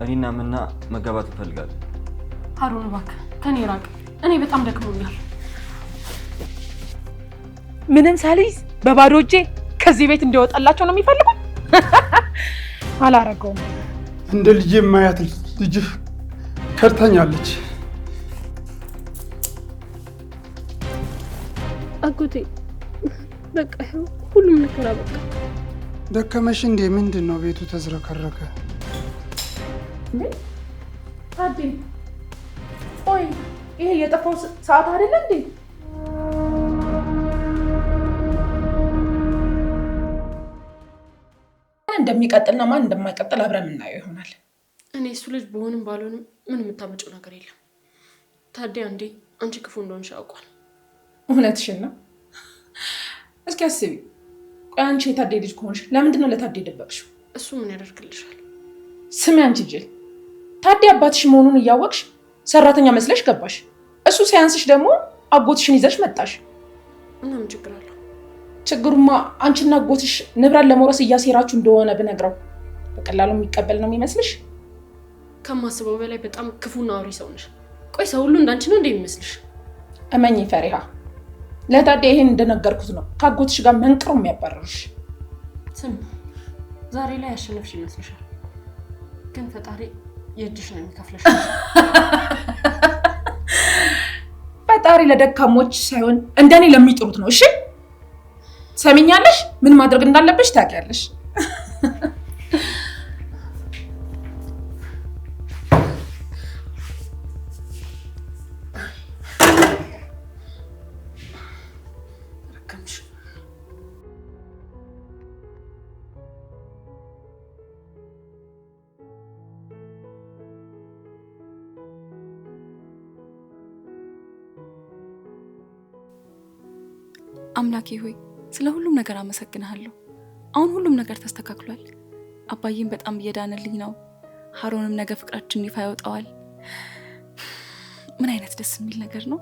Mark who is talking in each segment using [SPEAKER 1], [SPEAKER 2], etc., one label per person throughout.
[SPEAKER 1] እኔና ምና መጋባት እንፈልጋለን።
[SPEAKER 2] ሀሩን እባክህ ከኔ ራቅ። እኔ በጣም ደክሞኛል።
[SPEAKER 3] ምንም ሳልይዝ በባዶ እጄ ከዚህ ቤት እንዲወጣላቸው ነው የሚፈልጉት? አላረገውም።
[SPEAKER 4] እንደ ልጅ የማያት ልጅ ከርታኛለች።
[SPEAKER 2] አጎቴ በቃ ይኸው ሁሉም ነገር አበቃ።
[SPEAKER 4] ደከመሽ እንዴ? ምንድን ነው ቤቱ ተዝረከረከ?
[SPEAKER 3] ታዴ ቆይ ይሄ የጠፋው ሰዓት አይደለ እንዴ? እንደሚቀጥልና ማን እንደማይቀጥል አብረን እናየው ይሆናል።
[SPEAKER 2] እኔ እሱ ልጅ በሆንም ባልሆንም ምን የምታመጪው ነገር የለም። ታዴ አንዴ አንቺ ክፉ እንደሆንሽ ያውቋል።
[SPEAKER 3] እውነትሽን ነው። እስኪ አስቢ፣ ቆይ አንቺ የታዴ ልጅ ከሆንሽ ለምንድን ነው ለታዴ ደበቅሽው?
[SPEAKER 2] እሱ ምን ያደርግልሻል?
[SPEAKER 3] ስሚ አንቺ ጅል፣ ታዴ አባትሽ መሆኑን እያወቅሽ ሰራተኛ መስለሽ ገባሽ። እሱ ሳያንስሽ ደግሞ አጎትሽን ይዘሽ መጣሽ።
[SPEAKER 2] እና ምን ችግር አለው?
[SPEAKER 3] ችግሩማ አንቺና አጎትሽ ንብረት ለመውረስ እያሴራችሁ እንደሆነ ብነግረው በቀላሉ የሚቀበል ነው የሚመስልሽ?
[SPEAKER 2] ከማስበው በላይ በጣም ክፉና አውሪ ሰው ነሽ። ቆይ ሰው ሁሉ እንዳንቺ ነው እንደ የሚመስልሽ?
[SPEAKER 3] እመኚ ፈሪሃ፣ ለታዴ ይሄን እንደነገርኩት ነው ከአጎትሽ ጋር መንቅሮ የሚያባረርሽ።
[SPEAKER 2] ስም ዛሬ ላይ ያሸነፍሽ ይመስልሻል? ግን ፈጣሪ የእጅሽ ነው የሚከፍለሽ።
[SPEAKER 3] ፈጣሪ ለደካሞች ሳይሆን እንደኔ ለሚጥሩት ነው። እሺ ሰሚኛለሽ? ምን ማድረግ እንዳለብሽ ታውቂያለሽ።
[SPEAKER 5] አምላኬ ሆይ ስለ ሁሉም ነገር አመሰግንሃለሁ። አሁን ሁሉም ነገር ተስተካክሏል። አባዬም በጣም እየዳነልኝ ነው። ሀሩንም ነገ ፍቅራችን ይፋ ያወጣዋል። ምን አይነት ደስ የሚል ነገር ነው።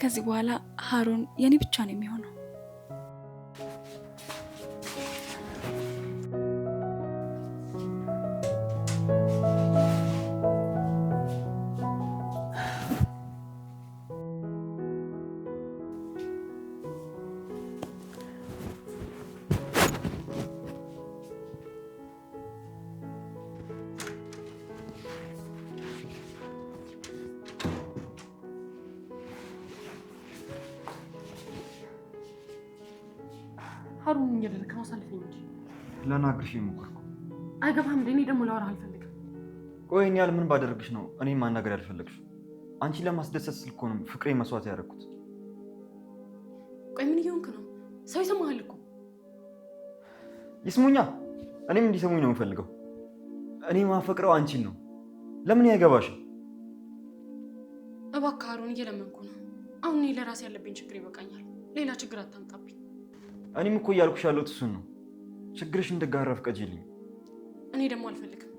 [SPEAKER 5] ከዚህ በኋላ ሀሩን የኔ ብቻ ነው የሚሆነው።
[SPEAKER 2] ሀሩን እየደረከ ነው። አሳልፈኝ እንጂ
[SPEAKER 1] ለናግርሽ የሞከርኩ
[SPEAKER 2] አይገባም። እኔ ደግሞ ላወራህ አልፈልግም።
[SPEAKER 1] ቆይ እኔ ያለ ምን ባደረግሽ ነው እኔን ማናገር ያልፈለግሽ? አንቺ ለማስደሰት ስል እኮ ነው ፍቅሬ መስዋዕት ያደረኩት።
[SPEAKER 2] ቆይ ምን እየሆንክ ነው? ሰው ይሰማሃል እኮ።
[SPEAKER 1] ይስሙኛ። እኔም እንዲሰሙኝ ነው የምፈልገው። እኔ ማፈቅረው አንቺን ነው። ለምን አይገባሽም?
[SPEAKER 2] እባክህ ሀሩን እየለመንኩ ነው። አሁን እኔ ለራሴ ያለብኝ ችግር ይበቃኛል። ሌላ ችግር አታምጣብኝ።
[SPEAKER 1] እኔም እኮ እያልኩሽ ያለሁት እሱን ነው። ችግርሽ እንድጋራ ፍቀጂልኝ።
[SPEAKER 2] እኔ ደግሞ አልፈልግም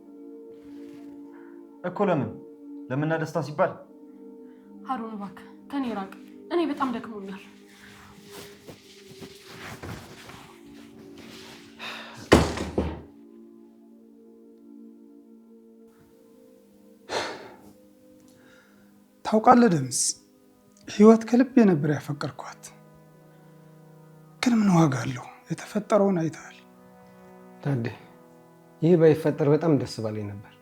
[SPEAKER 1] እኮ። ለምንና ደስታ ሲባል?
[SPEAKER 2] ሀሩን እባክህ ከኔ ራቅ። እኔ በጣም ደክሞኛል።
[SPEAKER 4] ታውቃለህ ደምስ፣ ህይወት ከልቤ ነበር ያፈቀርኳት። ግን ምን ዋጋ አለው? የተፈጠረውን አይተሃል።
[SPEAKER 6] ታዴ ይህ ባይፈጠር በጣም ደስ ባለኝ ነበር።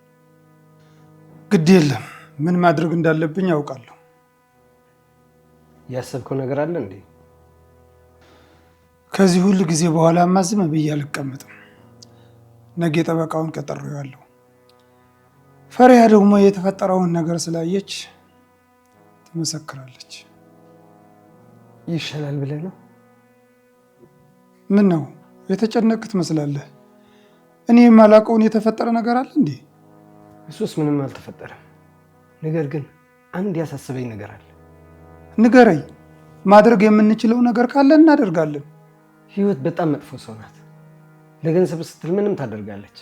[SPEAKER 4] ግድ የለም፣ ምን ማድረግ እንዳለብኝ ያውቃለሁ።
[SPEAKER 6] ያሰብከው ነገር አለ እንዴ?
[SPEAKER 4] ከዚህ ሁሉ ጊዜ በኋላማ ዝም ብዬ አልቀመጥም። ነገ ጠበቃውን ቀጠሬዋለሁ። ፈሪያ ደግሞ የተፈጠረውን ነገር ስላየች ትመሰክራለች።
[SPEAKER 6] ይሻላል ብለህ ነው?
[SPEAKER 4] ምን ነው የተጨነቅክ ትመስላለህ? እኔ የማላውቀውን የተፈጠረ ነገር አለ እንዴ?
[SPEAKER 6] እሱስ ምንም አልተፈጠረም። ነገር ግን አንድ ያሳስበኝ ነገር አለ።
[SPEAKER 4] ንገረኝ። ማድረግ የምንችለው ነገር ካለ እናደርጋለን።
[SPEAKER 6] ህይወት በጣም መጥፎ ሰው ናት። ለገንዘብ ስትል ምንም ታደርጋለች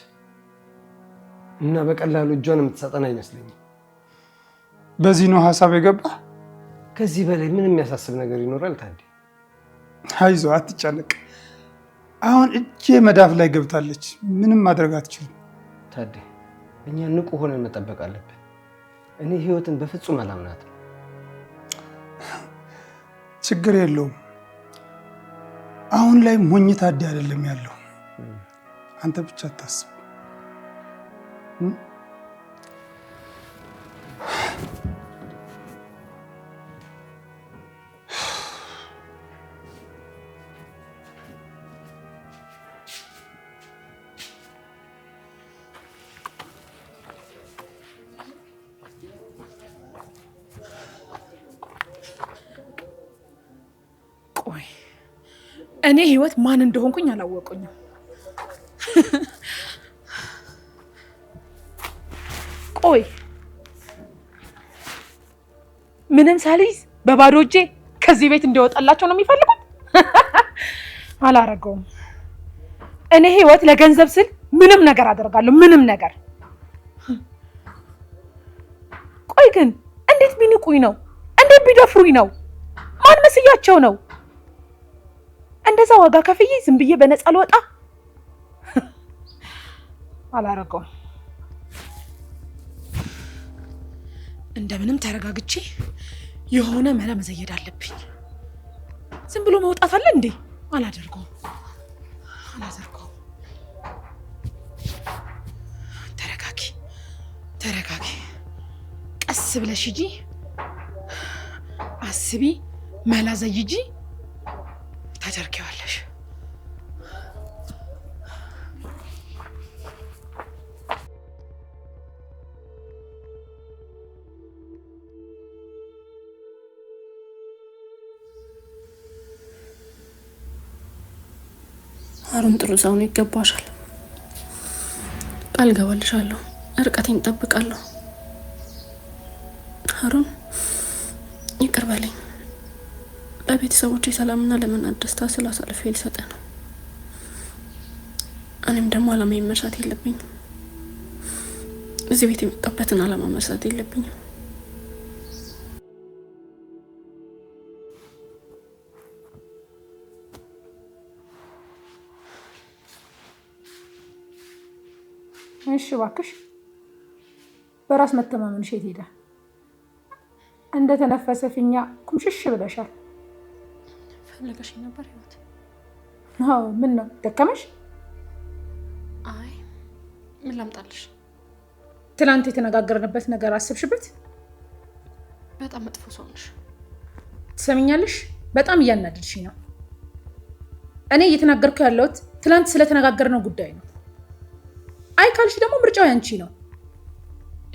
[SPEAKER 6] እና በቀላሉ እጇን የምትሰጠን አይመስለኝም።
[SPEAKER 4] በዚህ ነው ሀሳብ የገባ?
[SPEAKER 6] ከዚህ በላይ ምን የሚያሳስብ ነገር ይኖራል? ታዴ
[SPEAKER 4] አይዞህ፣ አትጨነቅ። አሁን እጄ መዳፍ ላይ ገብታለች። ምንም ማድረግ አትችልም።
[SPEAKER 6] ታዴ እኛ ንቁ ሆነን መጠበቅ አለብን። እኔ ህይወትን በፍጹም አላምናትም።
[SPEAKER 4] ችግር የለውም። አሁን ላይ ሞኝ ታዲ አይደለም ያለው። አንተ ብቻ አታስብ።
[SPEAKER 3] ቆይ እኔ ህይወት ማን እንደሆንኩኝ አላወቁኝም። ቆይ ምንም ሳልይዝ በባዶ እጄ ከዚህ ቤት እንዲወጣላቸው ነው የሚፈልጉት? አላረገውም። እኔ ህይወት ለገንዘብ ስል ምንም ነገር አደርጋለሁ፣ ምንም ነገር። ቆይ ግን እንዴት ቢንቁኝ ነው? እንዴት ቢደፍሩኝ ነው? ማን መስያቸው ነው? እንደዛ ዋጋ ከፍዬ ዝም ብዬ በነፃ ልወጣ? አላረገውም። እንደምንም ተረጋግቼ የሆነ መላ መዘየድ አለብኝ። ዝም ብሎ መውጣት አለ እንዴ? አላደርገውም። ተረጋጊ። ቀስ ብለሽ ሂጂ፣ አስቢ፣ መላ ዘይጂ፣ ታደርጊዋለሽ።
[SPEAKER 2] ሀሩን ጥሩ ሰው ነው፣ ይገባሻል። ቃል ገባልሻለሁ፣ ርቀቴን እጠብቃለሁ። ሀሩን ይቅር በለኝ። ለቤተሰቦቼ ሰላምና ለመናት ደስታ ስላሳልፌ ልሰጠ ነው። እኔም ደግሞ አላማዬን መርሳት የለብኝም። እዚህ ቤት የመጣበትን አላማ መርሳት የለብኝም።
[SPEAKER 3] እሺ እባክሽ፣ በራስ መተማመንሽ የት ሄደ? እንደተነፈሰ ፊኛ ኩምሽሽ ብለሻል።
[SPEAKER 2] ፈለገሽ ነበር ህይወት?
[SPEAKER 3] አዎ። ምን ነው ደከመሽ?
[SPEAKER 2] አይ ምን ላምጣልሽ?
[SPEAKER 3] ትላንት የተነጋገርንበት ነገር አስብሽበት?
[SPEAKER 2] በጣም መጥፎ ሰው ነሽ።
[SPEAKER 3] ትሰሚኛለሽ? በጣም እያናደድሽኝ ነው። እኔ እየተናገርኩ ያለሁት ትላንት ስለተነጋገርነው ጉዳይ ነው። አይ ካልሽ ደግሞ ምርጫው ያንቺ ነው።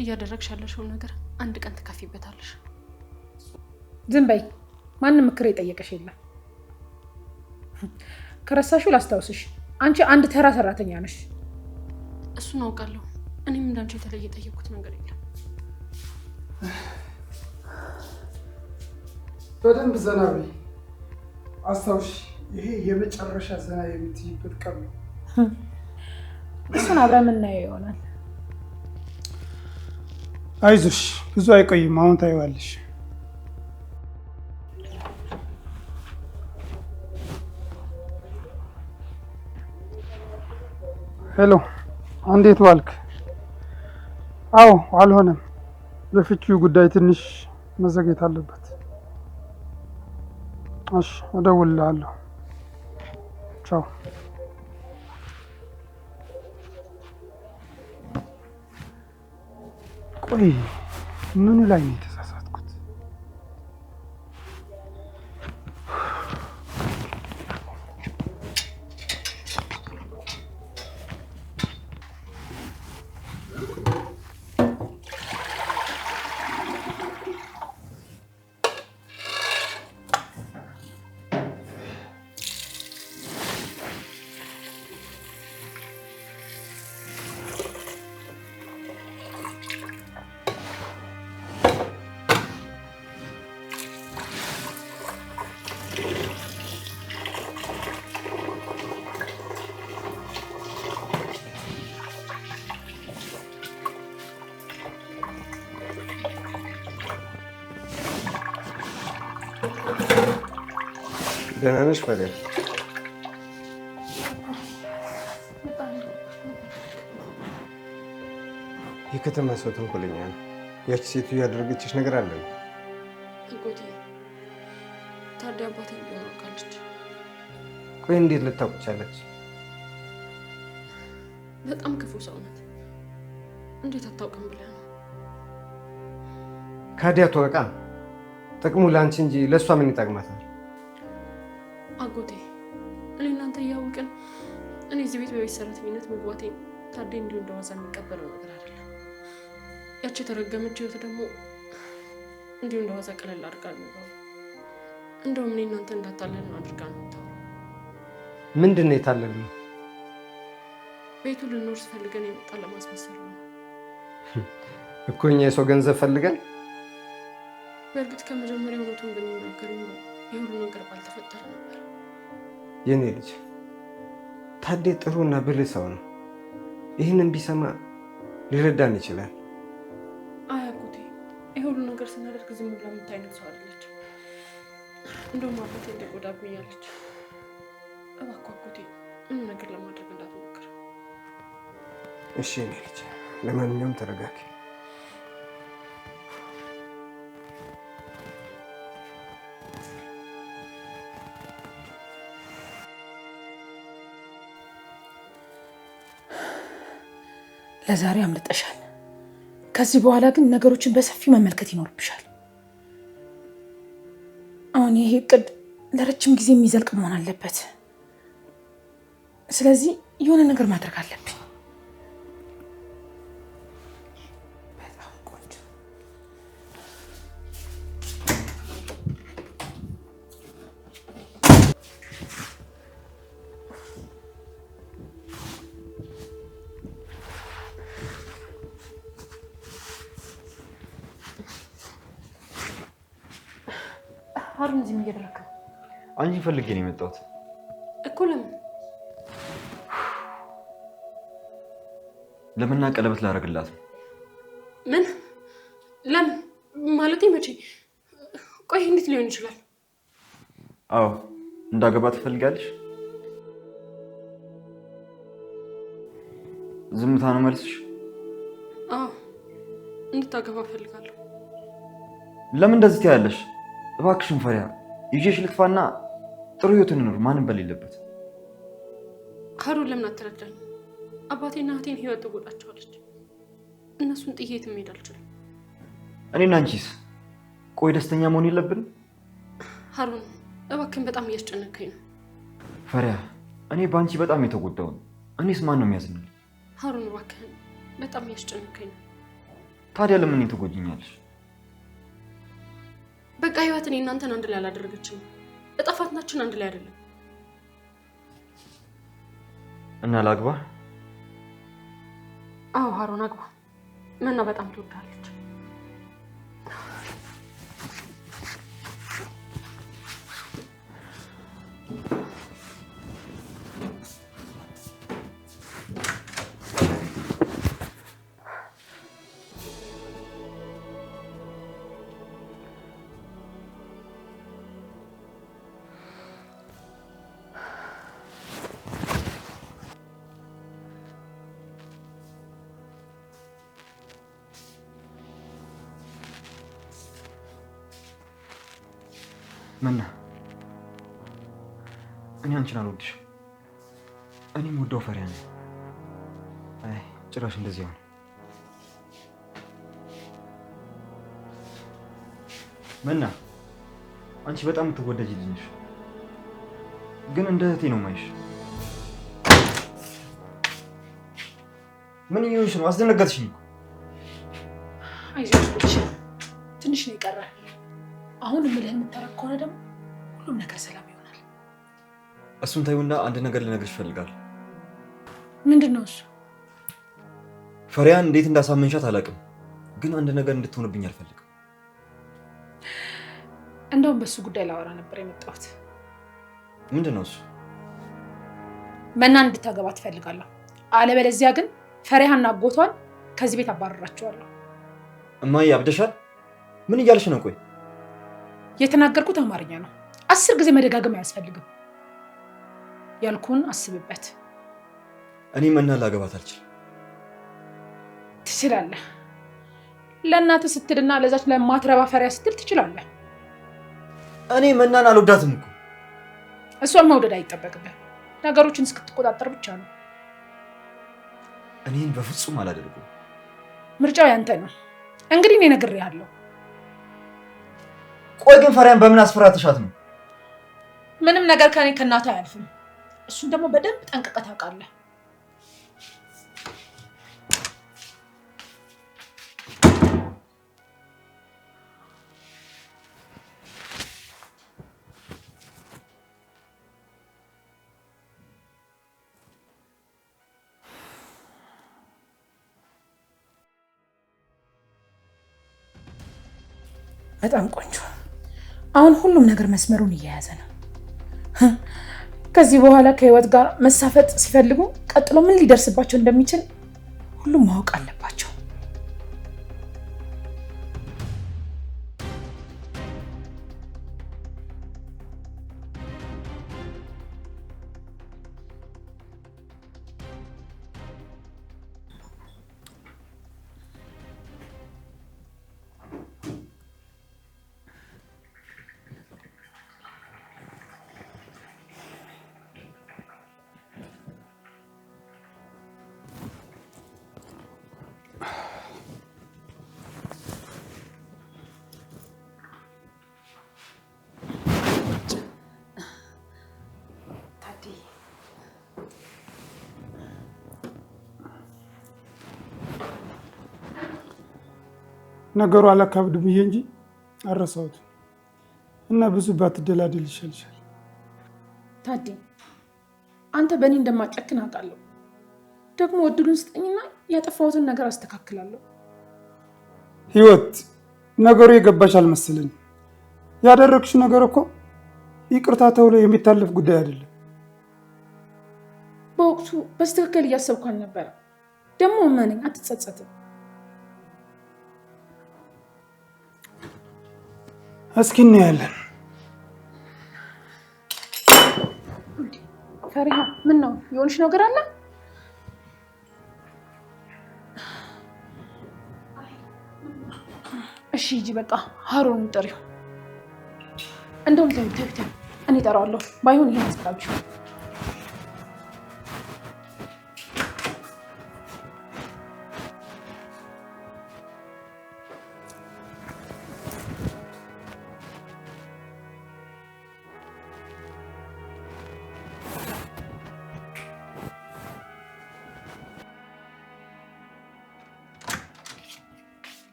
[SPEAKER 2] እያደረግሽ ያለሽውን ነገር አንድ ቀን ትከፊበታለሽ።
[SPEAKER 3] ዝም በይ። ማንም ምክር የጠየቀሽ የለም። ከረሳሽው ላስታውስሽ፣ አንቺ አንድ ተራ ሰራተኛ ነሽ።
[SPEAKER 2] እሱን አውቃለሁ። እኔም እንዳንቺ የተለየ የጠየቅኩት ነገር የለም።
[SPEAKER 4] በደንብ ዘና በይ። አስታውሽ፣ ይሄ የመጨረሻ ዘና የምትይበት ቀን ነው።
[SPEAKER 3] እሱን አብረን የምናየው ይሆናል።
[SPEAKER 4] አይዞሽ፣ ብዙ አይቆይም። አሁን ታይዋለሽ። ሄሎ፣ እንዴት ዋልክ? አዎ፣ አልሆነም። የፍቺው ጉዳይ ትንሽ መዘግየት አለበት። እሺ፣ እደውልልሃለሁ። ቻው። ቆይ ምኑ ላይ ነው የተሳሳትኩት?
[SPEAKER 6] ደህና ነሽ መሪያ? የከተማ ሰው ተንኮለኛ ነው። ያቺ ሴቱ ያደረገችሽ ነገር አለ?
[SPEAKER 2] አጎቴ ታዲያ አባቴ ቢሆን ካለች።
[SPEAKER 6] ቆይ እንዴት ልታውቅ ቻለች?
[SPEAKER 2] በጣም ክፉ ሰው ናት። እንዴት አታውቅም ብለህ ነው?
[SPEAKER 6] ካዲያ ተወቃ ጥቅሙ ለአንቺ እንጂ ለእሷ ምን ይጠቅማታል?
[SPEAKER 2] አጎቴ እኔ እናንተ እያወቅን እኔ እዚህ ቤት በቤት ሰራተኝነት መግባቴ ታዴ እንዲሁ እንደዋዛ የሚቀበለው ነገር አይደለም። ያቺ የተረገመች ህይወት ደግሞ እንዲሁ እንደዋዛ ቀለል አድርጋ ነው። እንደውም እኔ እናንተ እንዳታለን አድርጋ ነው የምታወራው።
[SPEAKER 6] ምንድን ነው የታለልነው?
[SPEAKER 2] ቤቱ ልንኖር ስፈልገን የመጣ ለማስመሰል ነው
[SPEAKER 6] እኮ እኛ የሰው ገንዘብ ፈልገን።
[SPEAKER 2] በእርግጥ ከመጀመሪያ እውነቱን ብንናገር ኖሮ የሁሉ ነገር ባልተፈጠረ ነበር።
[SPEAKER 6] የኔ ልጅ ታዴ ጥሩና ብልህ ሰው ነው። ይህንን ቢሰማ ሊረዳን ይችላል።
[SPEAKER 2] አይ አጎቴ ይህ ሁሉ ነገር ስናደርግ ዝም ብላ የምታይነት ሰው አይደለች። እንደውም አባቴ እንደጎዳብኛለች። እባክህ አጎቴ ምንም ነገር ለማድረግ እንዳትሞክር።
[SPEAKER 6] እሺ የኔ ልጅ፣ ለማንኛውም ተረጋጊ።
[SPEAKER 3] ለዛሬ አምልጠሻል። ከዚህ በኋላ ግን ነገሮችን በሰፊ መመልከት ይኖርብሻል። አሁን ይሄ እቅድ ለረጅም ጊዜ የሚዘልቅ መሆን አለበት። ስለዚህ የሆነ ነገር ማድረግ አለብኝ። በጣም ቆንጆ።
[SPEAKER 2] ሀሩን እዚህ ምን እያደረክ ነው?
[SPEAKER 1] አንቺን ፈልጌ ነው የመጣሁት
[SPEAKER 2] እኮ። ለምን?
[SPEAKER 1] ለምና ቀለበት ላደርግላት ነው።
[SPEAKER 2] ምን? ለምን ማለቴ መቼ? ቆይ እንዴት ሊሆን ይችላል?
[SPEAKER 1] አዎ እንዳገባ ትፈልጋለሽ? ዝምታ ነው መልስሽ?
[SPEAKER 2] አዎ እንድታገባ እፈልጋለሁ።
[SPEAKER 1] ለምን እንደዚህ ትያለሽ? እባክሽን ፈሪያ፣ ይዤሽ ልጥፋና ጥሩ ህይወት እንኖር ማንም በሌለበት።
[SPEAKER 2] ሀሩን ለምን አትረዳኝ? አባቴና እህቴን ህይወት ትጎዳቸዋለች። እነሱን ጥዬ የትም መሄድ አልችልም።
[SPEAKER 1] እኔና አንቺስ? ቆይ ደስተኛ መሆን የለብንም?
[SPEAKER 2] ሀሩን እባክህን በጣም እያስጨነቀኝ ነው።
[SPEAKER 1] ፈሪያ፣ እኔ በአንቺ በጣም የተጎዳው ነው። እኔስ ማን ነው የሚያዝንልኝ?
[SPEAKER 2] ሀሩን እባክህን በጣም እያስጨነቀኝ ነው።
[SPEAKER 1] ታዲያ ለምን እኔን ትጎጂኛለሽ?
[SPEAKER 2] በቃ ህይወት እኔ እናንተን አንድ ላይ አላደረገችም። እጣፋትናችን አንድ ላይ አይደለም።
[SPEAKER 1] እና ላግባ?
[SPEAKER 2] አዎ ሀሩን አግባ። መና በጣም ትወዳለች።
[SPEAKER 1] መና፣ እኔ አንቺን አልወድሽም። እኔም ወደው ፈሪያ ነኝ። አይ ጭራሽ እንደዚህ ሆነ። መና፣ አንቺ በጣም የምትወደጅ ልጅ ነሽ፣ ግን እንደ እህቴ ነው ማይሽ። ምን እየሆንሽ ነው? አስደነገጥሽኝ።
[SPEAKER 3] አይዞሽ ልጅ፣ ትንሽ ነው የቀረን። አሁን የምልህ የምታረግ ከሆነ ደግሞ ሁሉም ነገር ሰላም ይሆናል።
[SPEAKER 1] እሱን ታዩና አንድ ነገር ልነግርሽ እፈልጋለሁ።
[SPEAKER 3] ምንድን ነው እሱ?
[SPEAKER 1] ፈሪያን እንዴት እንዳሳመንሻት አላውቅም፣ ግን አንድ ነገር እንድትሆንብኝ አልፈልግም።
[SPEAKER 3] እንደውም በሱ ጉዳይ ላወራ ነበር የመጣሁት።
[SPEAKER 1] ምንድን ነው እሱ?
[SPEAKER 3] መናን እንድታገባ ትፈልጋለሁ። አለበለዚያ ግን ፈሪሃና አጎቷን ከዚህ ቤት አባረራቸዋለሁ።
[SPEAKER 1] እማዬ አብደሻል? ምን እያልሽ ነው? ቆይ
[SPEAKER 3] የተናገርኩት አማርኛ ነው። 10 ጊዜ መደጋገም አያስፈልግም። ያልኩን አስብበት።
[SPEAKER 1] እኔ መና ላገባት አልችልም።
[SPEAKER 3] ትችላለህ። ለእናትህ ስትልና ለዛች ለማትረባ ፈሪያ ስትል ትችላለህ።
[SPEAKER 1] እኔ መናን አልወዳትም እኮ።
[SPEAKER 3] እሷን መውደድ አይጠበቅብህ። ነገሮችን እስክትቆጣጠር ብቻ ነው።
[SPEAKER 1] እኔን በፍጹም አላደርገውም።
[SPEAKER 3] ምርጫው ያንተ ነው። እንግዲህ እኔ ነግሬሃለሁ።
[SPEAKER 1] ቆይ ግን ፈሪያን በምን አስፈራተሻት ነው?
[SPEAKER 3] ምንም ነገር ከኔ ከእናትህ አያልፍም። እሱን ደግሞ በደንብ ጠንቅቀህ ታውቃለህ። በጣም ቆንጆ። አሁን ሁሉም ነገር መስመሩን እየያዘ ነው። ከዚህ በኋላ ከህይወት ጋር መሳፈጥ ሲፈልጉ ቀጥሎ ምን ሊደርስባቸው እንደሚችል ሁሉም ማወቅ አለባቸው።
[SPEAKER 4] ነገሩ አላካብድ ብዬ እንጂ አረሳሁት እና ብዙ ባትደላደል ይሻልሻል።
[SPEAKER 3] ታዲ አንተ በእኔ እንደማጨክን አውቃለሁ። ደግሞ እድሉን ስጠኝና ያጠፋሁትን ነገር አስተካክላለሁ።
[SPEAKER 4] ህይወት ነገሩ የገባሽ አልመሰለኝ። ያደረግሽ ነገር እኮ ይቅርታ ተብሎ የሚታለፍ ጉዳይ አይደለም።
[SPEAKER 3] በወቅቱ በስትክክል እያሰብኩ አልነበረ። ደግሞ እመነኝ፣ አትጸጸትም።
[SPEAKER 4] እስኪ እናያለን።
[SPEAKER 3] ፈሪሃ ምን ነው የሆንሽ ነገር አለ? እሺ ሂጂ በቃ ሀሩንን ጥሪው። እንደውም ተይው እኔ እጠራዋለሁ። ባይሆን ይሄን አስቀራችሁ።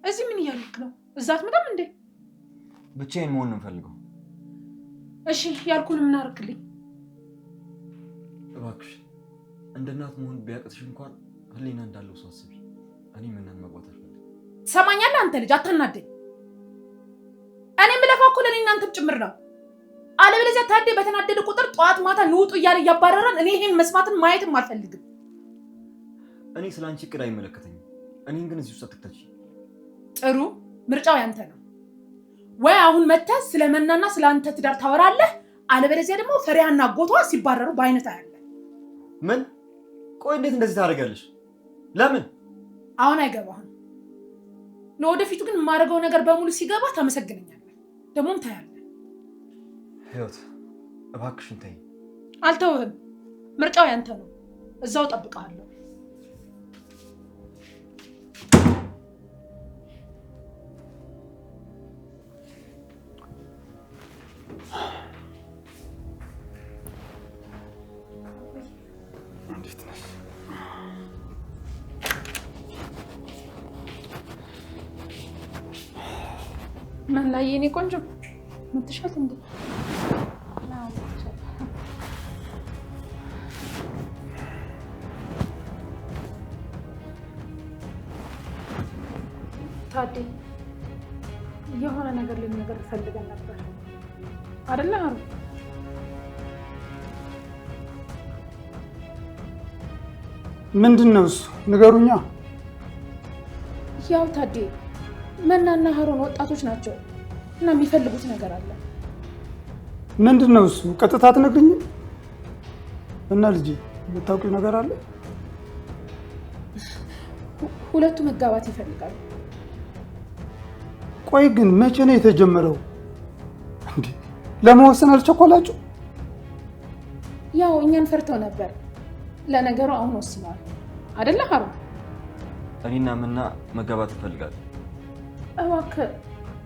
[SPEAKER 3] እዚህ ምን እያልክ ነው? እዛ አትመጣም እንዴ?
[SPEAKER 1] ብቻዬን መሆን ነው የምፈልገው።
[SPEAKER 3] እሺ ያልኩህን ምን አደረግልኝ?
[SPEAKER 1] እባክሽ እንደ እናት መሆን ቢያቅትሽ እንኳን ህሊና እንዳለው ሰው አስቢ። እኔ ምናምን መግባት አልፈልግም።
[SPEAKER 3] ትሰማኛለህ? አንተ ልጅ አታናደኝ። እኔ የምለፋው እኮ ለእኔ እናንተም ጭምር ነው። አለበለዚያ ታዴ በተናደደ ቁጥር ጠዋት ማታ ንውጡ እያለ እያባረረን እኔ ይሄን መስማትን ማየትም አልፈልግም።
[SPEAKER 1] እኔ ስለ አንቺ እቅድ አይመለከተኝም። እኔን ግን እዚህ ውስጥ አትክተች።
[SPEAKER 3] ጥሩ፣ ምርጫው ያንተ ነው። ወይ አሁን መተህ ስለ መናና ስለ አንተ ትዳር ታወራለህ፣ አለበለዚያ ደግሞ ፈሪያና አጎቷ ሲባረሩ በአይነት አያለ።
[SPEAKER 1] ምን? ቆይ እንዴት እንደዚህ ታደርጋለሽ? ለምን?
[SPEAKER 3] አሁን አይገባህም። ለወደፊቱ ግን የማደርገው ነገር በሙሉ ሲገባ ታመሰግነኛለህ፣ ደግሞም ታያለህ።
[SPEAKER 1] ህይወት እባክሽን ተይኝ።
[SPEAKER 3] አልተውህም። ምርጫው ያንተ ነው። እዛው ጠብቀሃለሁ።
[SPEAKER 4] እንዴት ነሽ?
[SPEAKER 3] ምን ላይ የኔ ቆንጆ ምትሻት እንዴ? ታዴ የሆነ ነገር ልንነግር ፈልገን ነበር አይደለ? አሩ
[SPEAKER 4] ምንድን ነው እሱ? ንገሩኛ።
[SPEAKER 3] ያው ታዴ መናና ሀሩን ወጣቶች ናቸው እና የሚፈልጉት ነገር አለ።
[SPEAKER 4] ምንድን ነው እሱ? ቀጥታ አትነግሪኝም? እና ልጄ የምታውቂው ነገር አለ?
[SPEAKER 3] ሁለቱ መጋባት ይፈልጋሉ።
[SPEAKER 4] ቆይ ግን መቼ ነው የተጀመረው? እንዴ ለመወሰን አልቸኮላችሁ?
[SPEAKER 3] ያው እኛን ፈርተው ነበር። ለነገሩ አሁን ወስነዋል አይደለ ሀሩን?
[SPEAKER 1] እኔና ምና መጋባት እንፈልጋለን።
[SPEAKER 3] እባክህ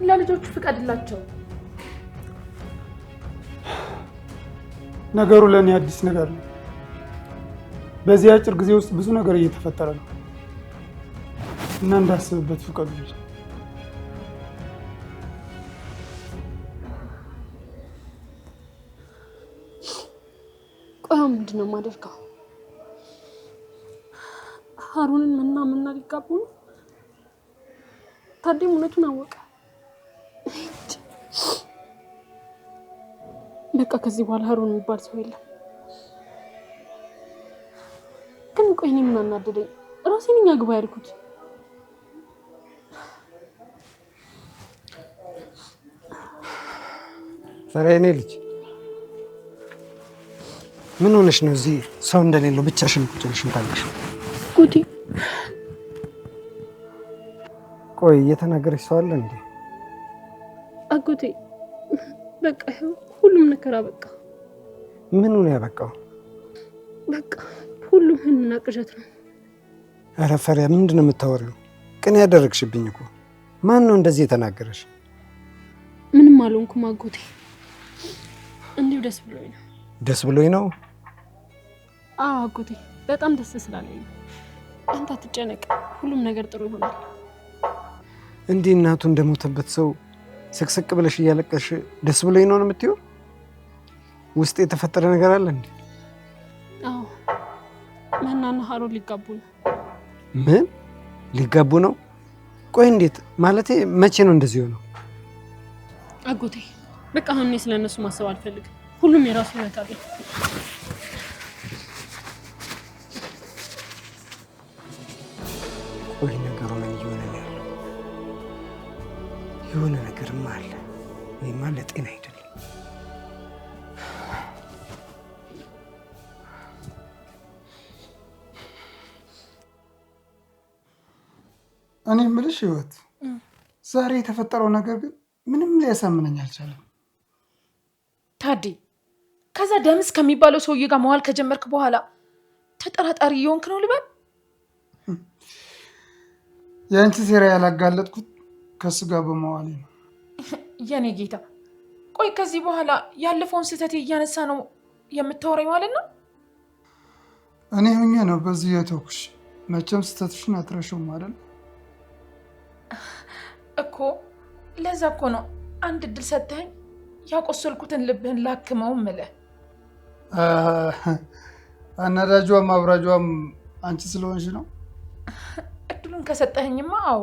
[SPEAKER 3] ለልጆቹ ፍቀድላቸው።
[SPEAKER 4] ነገሩ ለእኔ አዲስ ነገር ነው። በዚህ አጭር ጊዜ ውስጥ ብዙ ነገር እየተፈጠረ ነው እና እንዳስብበት ፍቀዱልኝ።
[SPEAKER 2] ቆይ ምንድን ነው የማደርገው? ሀሩንን ምና ሊጋቡ ነው? ታዲያ እውነቱን አወቀ። በቃ ከዚህ በኋላ ሀሩን የሚባል ሰው የለም። ግን ቆይ እኔ ምን አናደደኝ? ራሴን እኛ ግባ ያልኩት።
[SPEAKER 6] ፈሪያ የኔ ልጅ ምን ሆነሽ ነው እዚህ ሰው እንደሌለው ብቻሽን ቁጭ ብለሽ ታለሽ?
[SPEAKER 2] ጉዲ
[SPEAKER 6] ቆይ እየተናገረሽ ሰው አለ እንዴ?
[SPEAKER 2] አጎቴ በቃ ሁሉም ነገር አበቃ።
[SPEAKER 6] ምኑ ነው ያበቃው?
[SPEAKER 2] በቃ ሁሉም ህልምና ቅዠት ነው።
[SPEAKER 6] ኧረ ፈሪያ ምንድን ነው የምታወሪው? ቅን ያደረግሽብኝ እኮ። ማን ነው እንደዚህ የተናገረሽ?
[SPEAKER 2] ምንም አልሆንኩም አጎቴ፣ እንዲሁ ደስ ብሎኝ ነው።
[SPEAKER 6] ደስ ብሎኝ ነው?
[SPEAKER 2] አዎ አጎቴ፣ በጣም ደስ ስላለኝ ነው። አንተ አትጨነቅ፣ ሁሉም ነገር ጥሩ ይሆናል።
[SPEAKER 6] እንዲህ እናቱ እንደሞተበት ሰው ስቅስቅ ብለሽ እያለቀሽ ደስ ብሎኝ ነው የምትይው? ውስጥ የተፈጠረ ነገር አለ እንዴ?
[SPEAKER 2] አዎ መናና ሀሩን ሊጋቡ ነው።
[SPEAKER 6] ምን ሊጋቡ ነው? ቆይ እንዴት? ማለቴ መቼ ነው እንደዚህ ሆነው?
[SPEAKER 2] አጎቴ በቃ አሁን እኔ ስለነሱ ማሰብ አልፈልግም። ሁሉም የራሱ ህይወት አለው።
[SPEAKER 6] ቆይ ነገሩ ምን እየሆነ ነው ያለው? የሆነ ነገርማ አለ። ይሄማ ለጤና አይደለም።
[SPEAKER 4] እኔ የምልሽ ህይወት፣ ዛሬ የተፈጠረው ነገር ግን ምንም ሊያሳምነኝ አልቻለም።
[SPEAKER 3] ታዲ ከዛ ደምስ ከሚባለው ሰውዬ ጋር መዋል ከጀመርክ በኋላ ተጠራጣሪ እየሆንክ ነው ልበል?
[SPEAKER 4] የአንቺ ሴራ ያላጋለጥኩት ከሱ ጋር በመዋሌ ነው።
[SPEAKER 3] የኔ ጌታ፣ ቆይ ከዚህ በኋላ ያለፈውን ስህተት እያነሳ ነው የምታወራኝ ማለት ነው?
[SPEAKER 4] እኔ ሁኜ ነው በዚህ የተውኩሽ። መቼም ስህተትሽን አትረሺውም አይደል?
[SPEAKER 3] እኮ ለዛ እኮ ነው አንድ እድል ሰጥተኸኝ ያቆሰልኩትን ልብህን ላክመው እምልህ።
[SPEAKER 4] አናዳጇም አብራጇም አንቺ ስለሆንሽ ነው።
[SPEAKER 3] እድሉን ከሰጠኸኝማ አዎ፣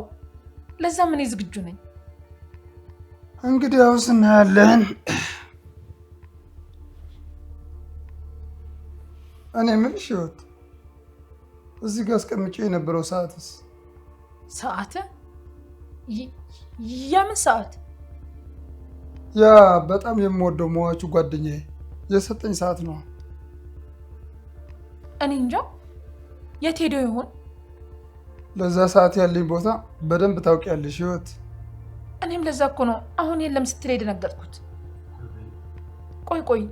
[SPEAKER 3] ለዛም እኔ ዝግጁ ነኝ።
[SPEAKER 4] እንግዲህ አውስ እናያለን። እኔ የምልሽ ህይወት፣ እዚህ ጋር አስቀምጬ የነበረው ሰዓትስ?
[SPEAKER 3] ሰዓት? የምን ሰዓት?
[SPEAKER 4] ያ በጣም የምወደው መዋቹ ጓደኛዬ የሰጠኝ ሰዓት ነው።
[SPEAKER 3] እኔ እንጃ የት ሄዶ ይሆን?
[SPEAKER 4] ለዛ ሰዓት ያለኝ ቦታ በደንብ ታውቂያለሽ ህይወት።
[SPEAKER 3] እኔም ለዛ እኮ ነው አሁን የለም ስትል የደነገጥኩት። ቆይ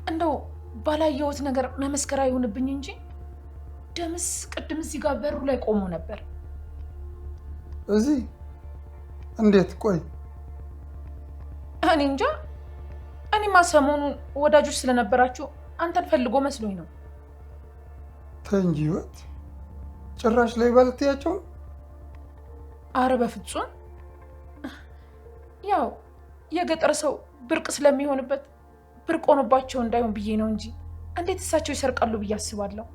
[SPEAKER 3] እንደው ባላየሁት ነገር መመስከር አይሆንብኝ እንጂ ደምስ ቅድም እዚህ ጋር በሩ ላይ ቆሞ ነበር።
[SPEAKER 4] እዚህ እንዴት? ቆይ
[SPEAKER 3] እኔ እንጃ። እኔማ ሰሞኑን ወዳጆች ስለነበራችሁ አንተን ፈልጎ መስሎኝ ነው።
[SPEAKER 4] ተይ እንጂ ህይወት፣ ጭራሽ ላይ ባልትያቸው።
[SPEAKER 3] አረ በፍጹም። ያው የገጠር ሰው ብርቅ ስለሚሆንበት ብርቅ ሆኖባቸው እንዳይሆን ብዬ ነው እንጂ እንዴት እሳቸው ይሰርቃሉ ብዬ አስባለሁ።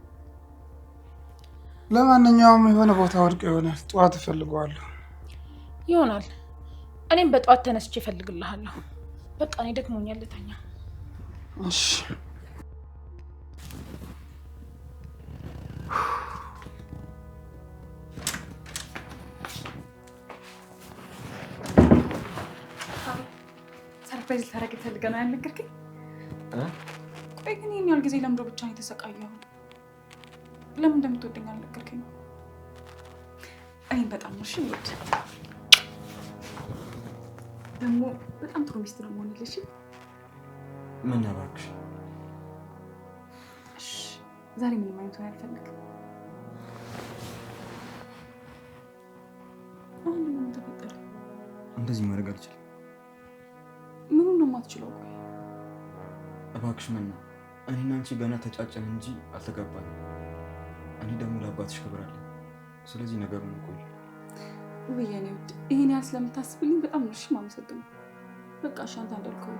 [SPEAKER 4] ለማንኛውም የሆነ ቦታ ወድቀ ይሆናል። ጠዋት እፈልገዋለሁ።
[SPEAKER 3] ይሆናል። እኔም በጠዋት ተነስቼ እፈልግልሃለሁ። በቃ እኔ ደክሞኛል፣ ልተኛ።
[SPEAKER 4] እሺ።
[SPEAKER 5] ሰርፕራይዝ ልታደርግ ፈልገህ ነው ያልነገርከኝ? ቆይ ግን ይህን ያህል ጊዜ ለምዶ ብቻ ነው የተሰቃየኸው? ለምን እንደምትወደኝ አልነገርከኝ? እኔም በጣም ነው። እሺ ውድ ደግሞ በጣም ጥሩ ሚስት ነው የምሆንልሽ።
[SPEAKER 1] ምን እባክሽ።
[SPEAKER 5] እሺ ዛሬ ምንም አይነት ወሬ አልፈልግም። አሁን ምን ተፈጠረ?
[SPEAKER 1] እንደዚህ ማድረግ አልችልም።
[SPEAKER 5] ምኑን ነው የማትችለው? ቆይ
[SPEAKER 1] እባክሽ ምን ነው? እኔና አንቺ ገና ተጫጨን እንጂ አልተጋባንም። እኔ ደግሞ ለአባትሽ ክብር አለኝ። ስለዚህ ነገሩን ቆይ
[SPEAKER 5] ውዬኔ ውድ ይሄን ያህል ስለምታስብልኝ በጣም ነው የማመሰግነው። በቃ እሺ አንተ እንዳልከው።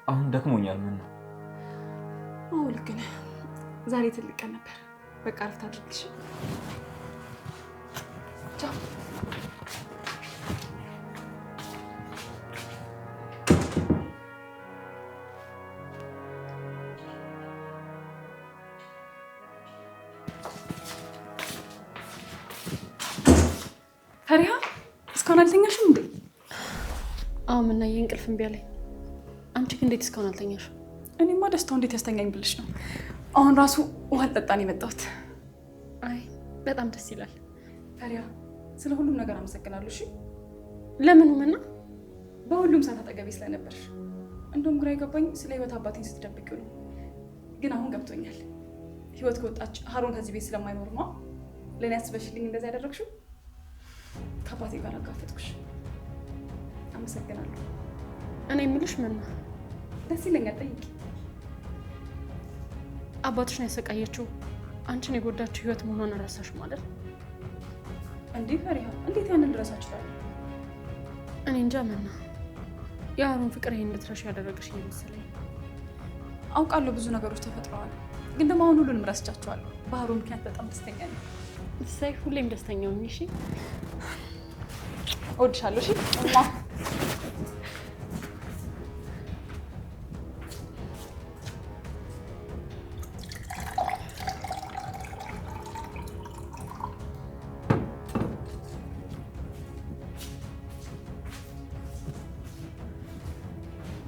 [SPEAKER 1] አሁን ደክሞኛል። ምን ነው?
[SPEAKER 5] አዎ ልክ ነህ። ዛሬ ትልቅ ቀን ነበር። በቃ አረፍት አድርግልሽ። ቻው። ፈሪሃ እስካሁን አልተኛሽም እንዴ?
[SPEAKER 2] አዎ ምናዬ እንቅልፍ እምቢ አለኝ። አንቺ ግን እንዴት እስካሁን አልተኛሽም?
[SPEAKER 5] እኔማ ደስታው እንዴት ያስተኛኝ ብልሽ ነው። አሁን ራሱ ውሃ ልጠጣን የመጣሁት።
[SPEAKER 2] አይ በጣም ደስ ይላል።
[SPEAKER 5] ፈሪሃ ስለ ሁሉም ነገር አመሰግናለሁ። እሺ
[SPEAKER 2] ለምኑ? ምና
[SPEAKER 5] በሁሉም ሰዓት አጠገቤ ስለነበርሽ። እንደውም ግራ የገባኝ ስለ ህይወት አባቴን ስትደብቂው ነው። ግን አሁን ገብቶኛል። ህይወት ከወጣች ሀሩን ከዚህ ቤት ስለማይኖር ነው ለእኔ አስበሽልኝ እንደዚህ ያደረግሽው። ከአባቴ ጋር አጋፈጥኩሽ። አመሰግናለሁ።
[SPEAKER 2] እኔ የምልሽ ምና
[SPEAKER 5] ደስ ይለኛል። ጠይቂ።
[SPEAKER 2] አባትሽን ያሰቃየችው አንቺን የጎዳችው ህይወት መሆኗን ረሳሽ ማለት?
[SPEAKER 5] እንዴ ፈሪሃ እንዴት ያንን ልረሳ እችላለሁ?
[SPEAKER 2] እኔ እንጃ ምና የሀሩን ፍቅር ይሄን እንድትረሺ ያደረገሽ ይመስለኝ።
[SPEAKER 5] አውቃለሁ ብዙ ነገሮች ተፈጥረዋል፣ ግን ደግሞ አሁን ሁሉንም ረስቻቸዋለሁ። በሀሩን ምክንያት በጣም ደስተኛ ነኝ።
[SPEAKER 2] እሰይ ሁሌም ደስተኛ ሁኚ። እሺ
[SPEAKER 5] እወድሻለሁ። እሺ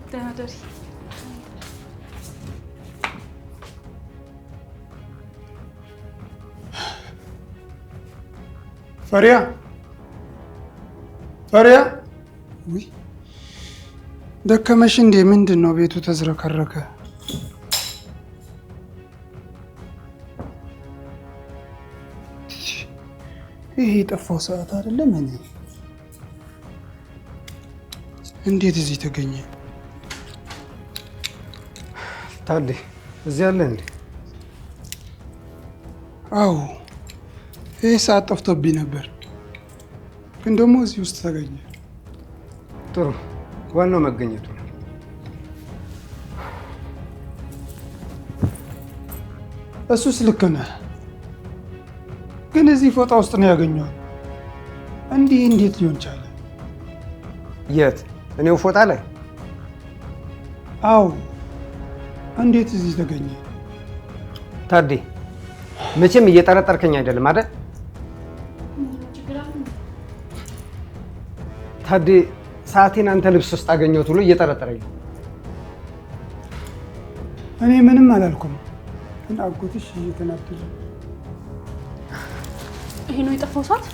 [SPEAKER 5] ደህና ደሪ።
[SPEAKER 4] ፈሪያ ፈሪያ፣ ውይ ደከመሽ እንዴ? ምንድን ነው ቤቱ ተዝረከረከ? ይሄ የጠፋው ሰዓት አይደለም። እኔ እንዴት እዚህ ተገኘ?
[SPEAKER 6] ታዴ እዚህ አለ እንዴ?
[SPEAKER 4] አዎ ይህ ሰዓት ጠፍቶብኝ ነበር፣ ግን ደግሞ እዚህ ውስጥ ተገኘ።
[SPEAKER 6] ጥሩ፣ ዋናው መገኘቱ ነው።
[SPEAKER 4] እሱስ ልክ ነህ፣ ግን እዚህ ፎጣ ውስጥ ነው ያገኘዋል። እንዲህ እንዴት ሊሆን ቻለ?
[SPEAKER 6] የት? እኔው ፎጣ ላይ?
[SPEAKER 4] አዎ፣ እንዴት እዚህ ተገኘ?
[SPEAKER 6] ታዴ መቼም እየጠረጠርከኝ አይደለም አይደል? ታዴ ሰዓቴን አንተ ልብስ ውስጥ አገኘሁት ብሎ እየጠረጠረኝ ነው።
[SPEAKER 4] እኔ ምንም አላልኩም፣ ግን አጎትሽ እየተናደደ።
[SPEAKER 2] ይሄ ነው የጠፋው ሰዓት?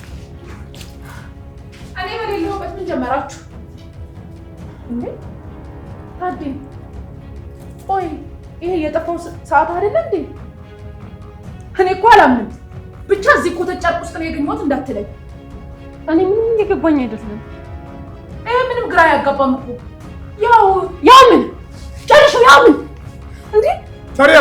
[SPEAKER 3] እኔ በሌለሁበት ምን ጀመራችሁ እንዴ? ታዴ ቆይ ይሄ የጠፋው ሰዓት አይደለ እንዴ? እኔ እኮ አላምንም። ብቻ እዚህ ኮተት ጨርቅ ውስጥ ነው ያገኘሁት እንዳትለኝ።
[SPEAKER 2] እኔ ምንም እየገባኝ አይደለም።
[SPEAKER 3] ይሄ ምንም ግራ ያጋባም እኮ። ያው ምን ጨርሽው? ያው ምን እንዴ?
[SPEAKER 4] ፈሪያ